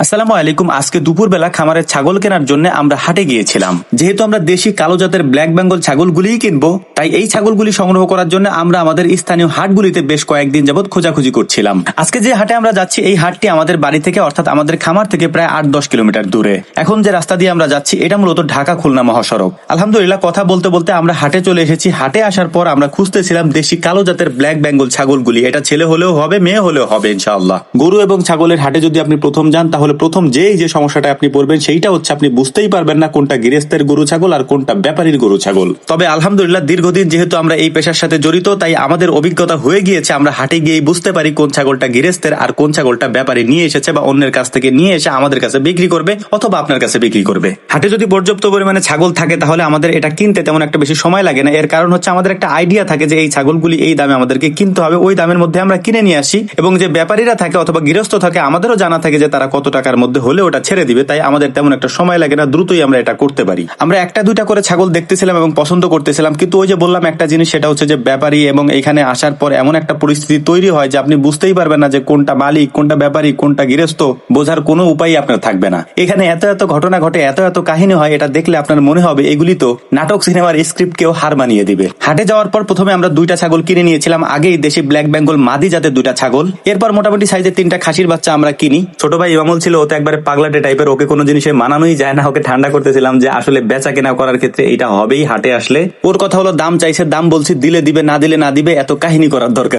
আসসালামু আলাইকুম। আজকে দুপুরবেলা খামারের ছাগল কেনার জন্য আমরা হাটে গিয়েছিলাম। যেহেতু আমরা দেশি কালো জাতের ব্ল্যাক বেঙ্গল ছাগলগুলিই কিনবো, তাই এই ছাগলগুলি সংগ্রহ করার জন্য আমরা আমাদের স্থানীয় হাটগুলিতে বেশ কয়েকদিন যাবত খোঁজাখুঁজি করছিলাম। আজকে যে হাটে আমরা যাচ্ছি, এই হাটটি আমাদের বাড়ি থেকে অর্থাৎ আমাদের খামার থেকে প্রায় 8-10 কিলোমিটার দূরে। এখন যে রাস্তা দিয়ে আমরা যাচ্ছি এটা মূলত ঢাকা খুলনা মহাসড়ক। আলহামদুলিল্লাহ, কথা বলতে বলতে আমরা হাটে চলে এসেছি। হাটে আসার পর আমরা খুঁজতেছিলাম দেশি কালো জাতের ব্ল্যাক বেঙ্গল ছাগলগুলি। এটা ছেলে হলেও হবে, মেয়ে হলেও হবে ইনশাআল্লাহ। গরু এবং ছাগলের হাটে যদি আপনি প্রথম যান, তাহলে প্রথম যে সমস্যাটা আপনি পড়বেন সেইটা হচ্ছে আপনি বুঝতেই পারবেন না কোনটা গৃহস্থের গরু ছাগল আর কোনটা ব্যাপারীর গরু ছাগল। তবে আলহামদুলিল্লাহ, দীর্ঘদিন যেহেতু আমরা এই পেশার সাথে জড়িত, তাই আমাদের অভিজ্ঞতা হয়ে গিয়েছে। আমরা হাটে গিয়েই বুঝতে পারি কোন ছাগলটা গৃহস্থের আর কোন ছাগলটা ব্যাপারী নিয়ে এসেছে বা অন্যের কাছ থেকে নিয়ে এসে আমাদের কাছে বিক্রি করবে অথবা আপনার কাছে বিক্রি করবে। হাটে যদি পর্যাপ্ত পরিমাণে ছাগল থাকে তাহলে আমাদের এটা কিনতে তেমন একটা বেশি সময় লাগে না। এর কারণ হচ্ছে আমাদের একটা আইডিয়া থাকে যে এই ছাগলগুলি এই দামে আমাদেরকে কিনতে হবে, ওই দামের মধ্যে আমরা কিনে নিয়ে আসি। এবং যে ব্যাপারীরা থাকে অথবা গৃহস্থ থাকে, আমাদেরও জানা থাকে যে তারা কত টাকার মধ্যে হলে ওটা ছেড়ে দিবে, তাই আমাদের তেমন একটা সময় লাগে না, দ্রুতই আমরা এটা করতে পারি। আমরা একটা দুইটা করে ছাগল দেখতেছিলাম এবং পছন্দ করতেছিলাম, কিন্তু ওই যে বললাম একটা জিনিস, সেটা হচ্ছে যে ব্যাপারী এবং এখানে আসার পর এমন একটা পরিস্থিতি তৈরি হয় যে আপনি বুঝতেই পারবেন না যে কোনটা মালিক, কোনটা ব্যাপারী, কোনটা গৃহস্থ, বোঝার কোনো উপায় আপনার থাকবে না। এখানে এত এত ঘটনা ঘটে, এত এত কাহিনী হয়, এটা দেখলে আপনার মনে হবে এগুলি তো নাটক সিনেমার স্ক্রিপ্ট কেউ হার মানিয়ে দিবে। হাটে যাওয়ার পর প্রথমে আমরা দুইটা ছাগল কিনে নিয়েছিলাম, আগেই দেশি ব্ল্যাক বেঙ্গল মাদি জাতের দুইটা ছাগল। এরপর মোটামুটি সাইজের 3টা খাসির বাচ্চা আমরা কিনি। ছোট ভাই ইমামুল ছিল, ও তো একবারে পাগলাটে টাইপের, ওকে কোনো জিনিসে মানানোই যায় না। ওকে ঠান্ডা করতেছিলাম যে আসলে বেচা কেনা করার ক্ষেত্রে এটা হবেই হাটে আসলে। ওর কথা হলো দাম চাইছে, দাম বলছি, দিলে দিবে, না দিলে না দিবে, এত কাহিনী করার দরকার